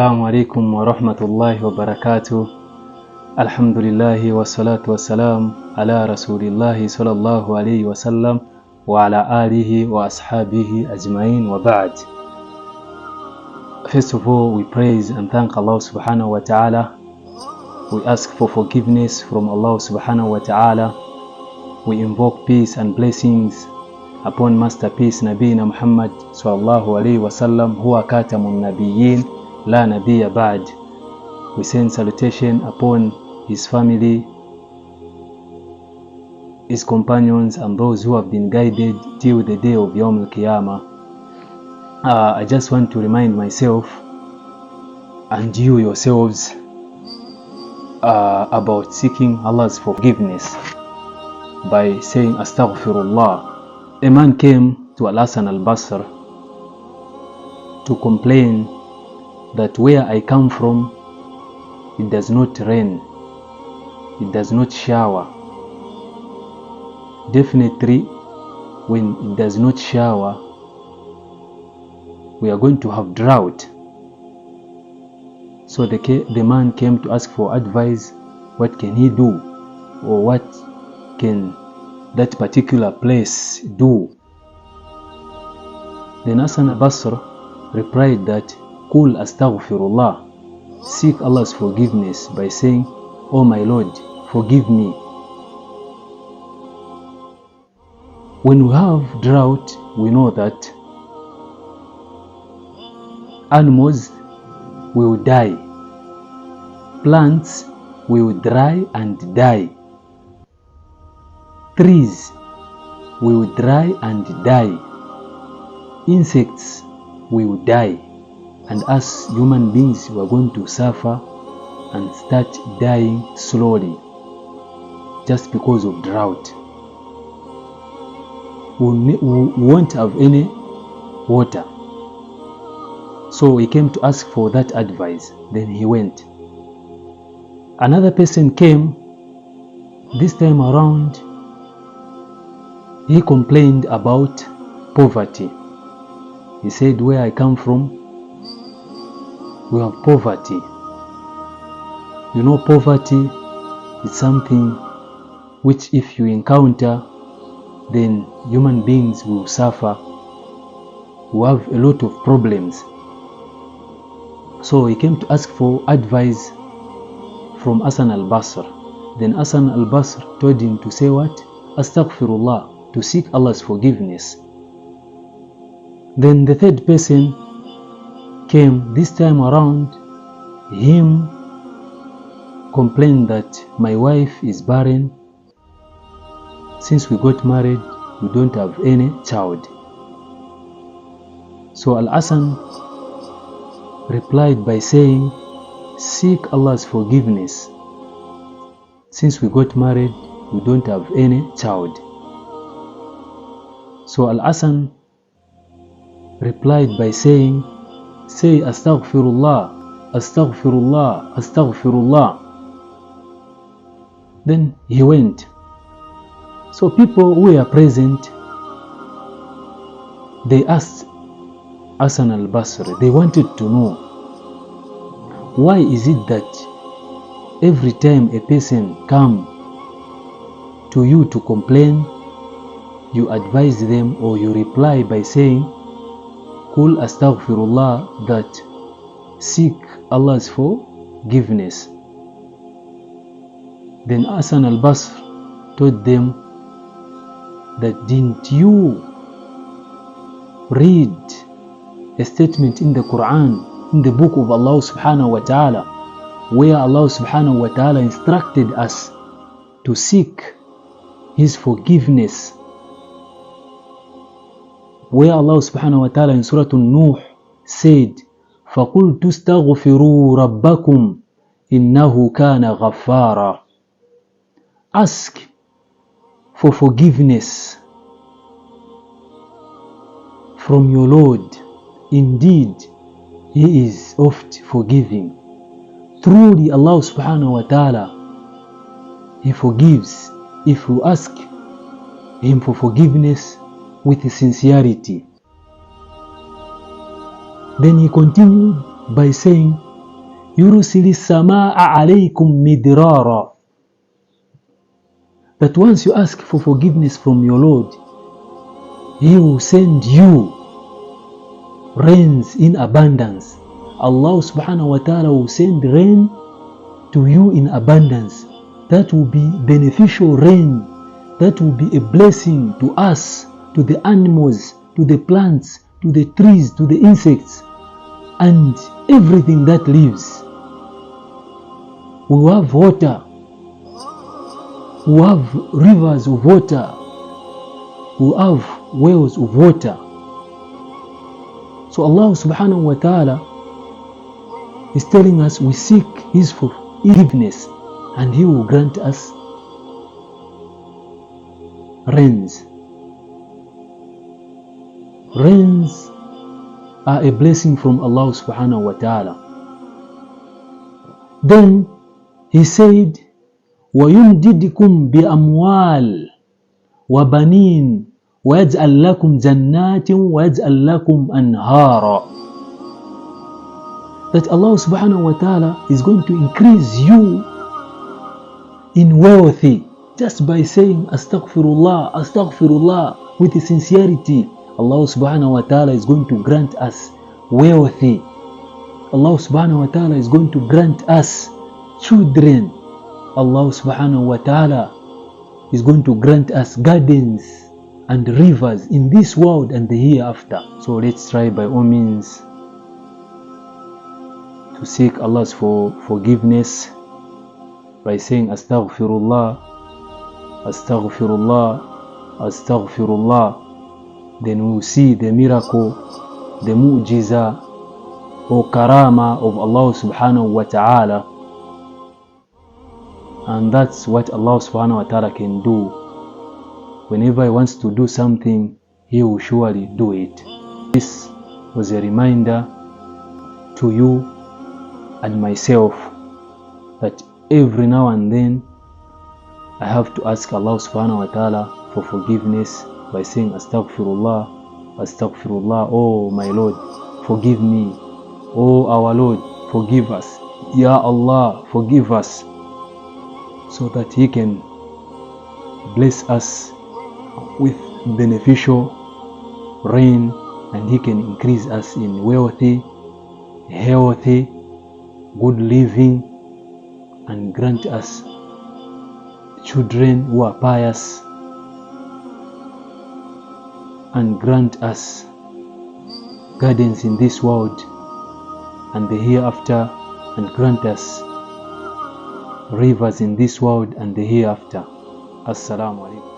Assalamu alaikum wa rahmatullahi wa barakatuh. Alhamdulillahi wa salatu wa salam ala rasulillahi sallallahu alayhi wa sallam wa ala alihi wa ashabihi ajma'in wa ba'd. First of all, we praise and thank Allah subhanahu wa ta'ala. We ask for forgiveness from Allah subhanahu wa ta'ala. We invoke peace and blessings upon Masterpiece Nabina Muhammad sallallahu alayhi wa sallam, huwa katamun nabiyyin la nabiyya ba'd. We send salutation upon his family, his companions, and those who have been guided till the day of Yawm al-Qiyamah. I just want to remind myself and you yourselves about seeking Allah's forgiveness by saying Astaghfirullah. A man came to Al-Hasan al-Basri to complain that where I come from, it does not rain, it does not shower. Definitely, when it does not shower, we are going to have drought. So the man came to ask for advice. What can he do, or what can that particular place do? Then Hassan al-Basri replied that, Qul astaghfirullah, seek Allah's forgiveness by saying, Oh my Lord, forgive me. When we have drought, we know that animals will die, plants will dry and die, trees will dry and die, insects will die, and us human beings we are going to suffer and start dying slowly just because of drought. We won't have any water. So he came to ask for that advice. Then he went. Another person came. This time around, he complained about poverty. He said, where I come from, we have poverty. You know, poverty is something which if you encounter, then human beings will suffer, will have a lot of problems. So he came to ask for advice from Hassan al-Basri. Then Hassan al-Basri told him to say what? Astaghfirullah, to seek Allah's forgiveness. Then the third person came. This time around, him complained that my wife is barren. Since we got married, we don't have any child. So Al-Hasan replied by saying, seek Allah's forgiveness. Since we got married, we don't have any child. So Al-Hasan replied by saying, say Astaghfirullah, Astaghfirullah, Astaghfirullah. Then he went. So people who were present, they asked Hassan al-Basri, they wanted to know, why is it that every time a person comes to you to complain, you advise them or you reply by saying, Qul astaghfirullah, that seek Allah's forgiveness. Then Hassan al-Basri told them that, didn't you read a statement in the Quran, in the book of Allah subhanahu wa ta'ala, where Allah subhanahu wa ta'ala instructed us to seek His forgiveness, where Allah subhanahu wa ta'ala in Surah An-Nuh said, فَقُلْتُ اسْتَغْفِرُوا رَبَّكُمْ إِنَّهُ كَانَ غَفَّارًا. Ask for forgiveness from your Lord. Indeed, He is oft forgiving. Truly, Allah subhanahu wa ta'ala, He forgives if you ask Him for forgiveness with sincerity. Then he continued by saying, يُرْسِلِ السَّمَاءَ عَلَيْكُمْ مِدْرَارًا. That once you ask for forgiveness from your Lord, He will send you rains in abundance. Allah subhanahu wa ta'ala will send rain to you in abundance. That will be beneficial rain. That will be a blessing to us, to the animals, to the plants, to the trees, to the insects, and everything that lives. We will have water. We will have rivers of water. We will have wells of water. So Allah subhanahu wa ta'ala is telling us we seek His forgiveness and He will grant us rains. Rains are a blessing from Allah subhanahu wa ta'ala. Then He said, وَيُمْدِدْكُمْ بِأَمْوَالٍ وَبَنِينَ وَيَجْعَلْ لَكُمْ جَنَّاتٍ وَيَجْعَلْ لَكُمْ أَنْهَارًا. That Allah subhanahu wa ta'ala is going to increase you in wealthy just by saying astaghfirullah, astaghfirullah with sincerity. Allah subhanahu wa ta'ala is going to grant us wealthy. Allah subhanahu wa ta'ala is going to grant us children. Allah subhanahu wa ta'ala is going to grant us gardens and rivers in this world and the hereafter. So let's try by all means to seek Allah's forgiveness by saying astaghfirullah, astaghfirullah, astaghfirullah. Then we will see the miracle, the mu'jiza or karama of Allah subhanahu wa ta'ala. And that's what Allah subhanahu wa ta'ala can do. Whenever He wants to do something, He will surely do it. This was a reminder to you and myself that every now and then I have to ask Allah subhanahu wa ta'ala for forgiveness by saying astaghfirullah, astaghfirullah. Oh my Lord, forgive me. Oh our Lord, forgive us. Ya Allah, forgive us. So that He can bless us with beneficial rain and He can increase us in wealthy, healthy, good living, and grant us children who are pious, and grant us gardens in this world and the hereafter, and grant us rivers in this world and the hereafter. Assalamu alaikum.